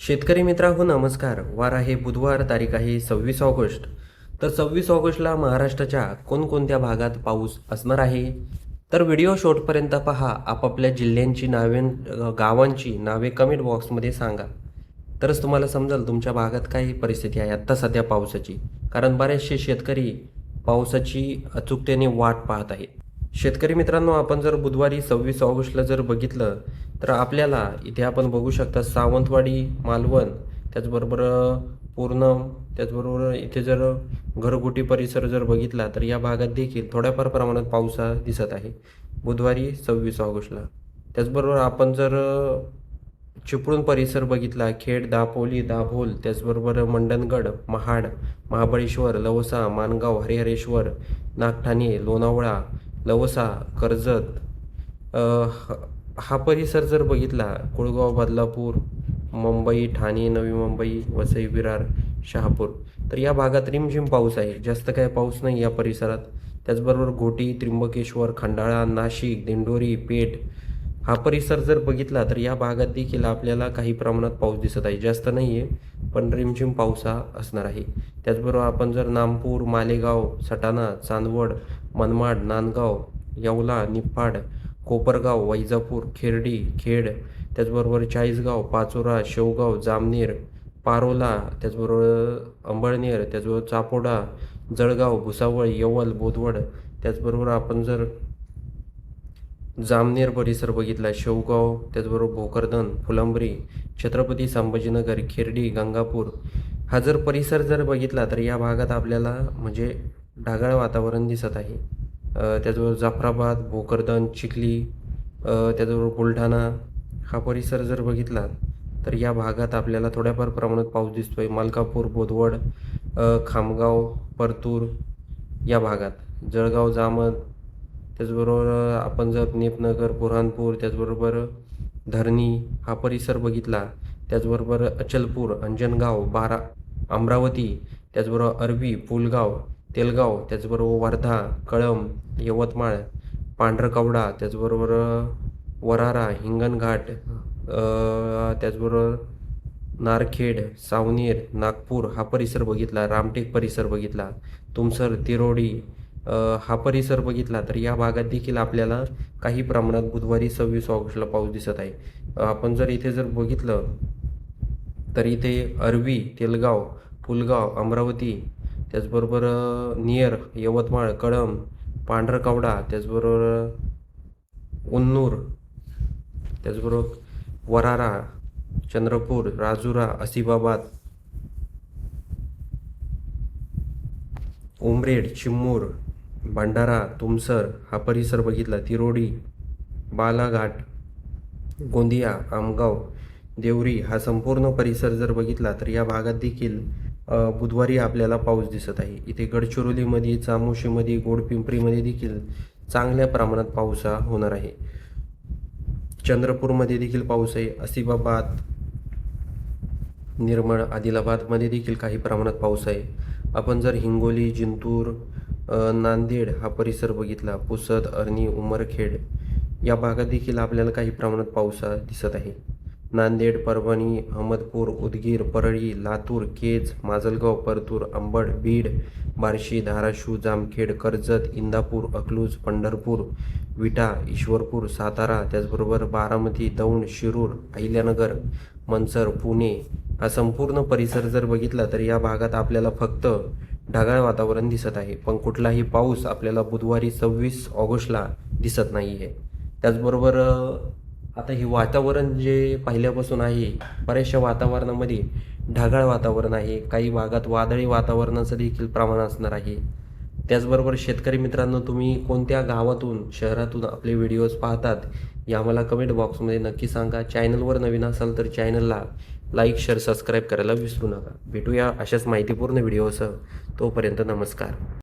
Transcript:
शेतकरी मित्रांनो नमस्कार. वार आहे बुधवार, तारीख आहे 26 ऑगस्ट. तर 26 ऑगस्टला महाराष्ट्राच्या कोणकोणत्या भागात पाऊस असणार आहे? तर व्हिडिओ शेवटपर्यंत पहा. आपापल्या जिल्ह्यांची नावे, गावांची नावे कमेंट बॉक्समध्ये सांगा. तरच तुम्हाला समजेल तुमच्या भागात काय परिस्थिती आहे आत्ता सध्या पावसाची. कारण बरेचसे शेतकरी पावसाची अचूकतेने वाट पाहत आहेत. शेतकरी मित्रांनो, आपण जर बुधवारी 26 ऑगस्टला जर बघितलं तर आपल्याला इथे आपण बघू शकता सावंतवाडी, मालवण, त्याचबरोबर पूर्णम, त्याचबरोबर इथे जर घरगुटी परिसर जर बघितला तर या भागात देखील थोड्याफार प्रमाणात पाऊस दिसत आहे बुधवारी 26 ऑगस्टला. त्याचबरोबर आपण जर चिपळूण परिसर बघितला, खेड, दापोली, दाभोल, त्याचबरोबर मंडणगड, महाड, महाबळेश्वर, लवसा, माणगाव, हरिहरेश्वर, नागठाणे, लोणावळा, लवसा, कर्जत, हा परिसर जर बघितला, कुळगाव, बदलापूर, मुंबई, ठाणे, नवी मुंबई, वसई, विरार, शहापूर, तर या भागात रिमझिम पाऊस आहे. जास्त काय पाऊस नाही या परिसरात. त्याचबरोबर घोटी, त्र्यंबकेश्वर, खंडाळा, नाशिक, दिंडोरी, पेठ हा परिसर जर बघितला तर या भागात देखील आपल्याला काही प्रमाणात पाऊस दिसत आहे. जास्त नाही आहे पण रिमझिम पाऊस हा असणार आहे. त्याचबरोबर आपण जर नामपूर, मालेगाव, सटाणा, चांदवड, मनमाड, नांदगाव, येवला, निफाड, कोपरगाव, वैजापूर, खेर्डी, खेड, त्याचबरोबर चाळीसगाव, पाचोरा, शेवगाव, जामनेर, पारोला, त्याचबरोबर अंबळनेर, त्याचबरोबर चापोडा, जळगाव, भुसावळ, येवल, बोदवड, त्याचबरोबर आपण जर जामनेर परिसर बघितला, शेवगाव, त्याचबरोबर भोकरदन, फुलंब्री, छत्रपती संभाजीनगर, खिर्डी, गंगापूर हा जर परिसर जर बघितला तर या भागात आपल्याला म्हणजे ढगाळ वातावरण दिसत आहे. त्याचबरोबर जाफराबाद, भोकरदन, चिखली, त्याचबरोबर बुलढाणा हा परिसर जर बघितला तर या भागात आपल्याला थोड्याफार प्रमाणात पाऊस दिसतोय. मलकापूर, बोदवड, खामगाव, परतूर या भागात, जळगाव, जामद, त्याचबरोबर आपण जर नेपनगर, बुऱ्हाणपूर, त्याचबरोबर धरणी हा परिसर बघितला, त्याचबरोबर अचलपूर, अंजनगाव, अमरावती, त्याचबरोबर अरबी, पुलगाव, तेलगाव, त्याचबरोबर वर्धा, कळंब, यवतमाळ, पांढरकवडा, त्याचबरोबर वरारा, हिंगणघाट, त्याचबरोबर नारखेड, सावनेर, नागपूर हा परिसर बघितला, रामटेक परिसर बघितला, तुमसर, तिरोडी हा परिसर बघितला तर या भागात देखील आपल्याला काही प्रमाणात बुधवारी 26 ऑगस्टला पाऊस दिसत आहे. आपण जर इथे जर बघितलं तर इथे अरबी, तेलगाव, पुलगाव, अमरावती, त्याचबरोबर नियर, यवतमाळ, कळंब, पांढरकवडा, त्याचबरोबर उन्नूर, त्याचबरोबर वरारा, चंद्रपूर, राजुरा, असिफाबाद, उमरेड, चिमूर, भंडारा, तुमसर हा परिसर बघितला, तिरोडी, बालाघाट, गोंदिया, आमगाव, देवरी हा संपूर्ण परिसर जर बघितला तर या भागात देखील बुधवारी आपल्याला पाऊस दिसत आहे. इथे गडचिरोलीमध्ये, चामोशीमध्ये, गोडपिंपरीमध्ये देखील चांगल्या प्रमाणात पाऊस होणार आहे. चंद्रपूरमध्ये देखील पाऊस आहे. असिफाबाद, निर्मळ, आदिलाबादमध्ये देखील काही प्रमाणात पाऊस आहे. आपण जर हिंगोली, जिंतूर, नांदेड हा परिसर बघितला, पुसद, अरणी, उमरखेड या भागात देखील आपल्याला काही प्रमाणात पाऊस दिसत आहे. नांदेड, परभणी, अहमदपूर, उदगीर, परळी, लातूर, केज, माजलगाव, परतूर, अंबड, बीड, बार्शी, धाराशिव, जामखेड, कर्जत, इंदापूर, अकलूज, पंढरपूर, विटा, ईश्वरपूर, सातारा, त्याचबरोबर बारामती, दौंड, शिरूर, अहिल्यानगर, मनसर, पुणे हा संपूर्ण परिसर जर बघितला तर या भागात आपल्याला फक्त ढगाळ वातावरण दिसत आहे, पण कुठलाही पाऊस आपल्याला बुधवारी 26 ऑगस्टला दिसत नाही आहे. त्याचबरोबर आता हे वातावरण जे पहिल्यापासून आहे, बऱ्याचशा वातावरणामध्ये ढगाळ वातावरण आहे, काही भागात वादळी वातावरणाचं देखील प्रमाण असणार आहे. त्याचबरोबर शेतकरी मित्रांनो, तुम्ही कोणत्या गावातून, शहरातून आपले व्हिडिओज पाहतात हे आम्हाला कमेंट बॉक्समध्ये नक्की सांगा. चॅनलवर नवीन असाल तर चॅनलला लाईक, शेअर, सबस्क्राईब करायला विसरू नका. भेटूया अशाच माहितीपूर्ण व्हिडिओसह. तोपर्यंत नमस्कार.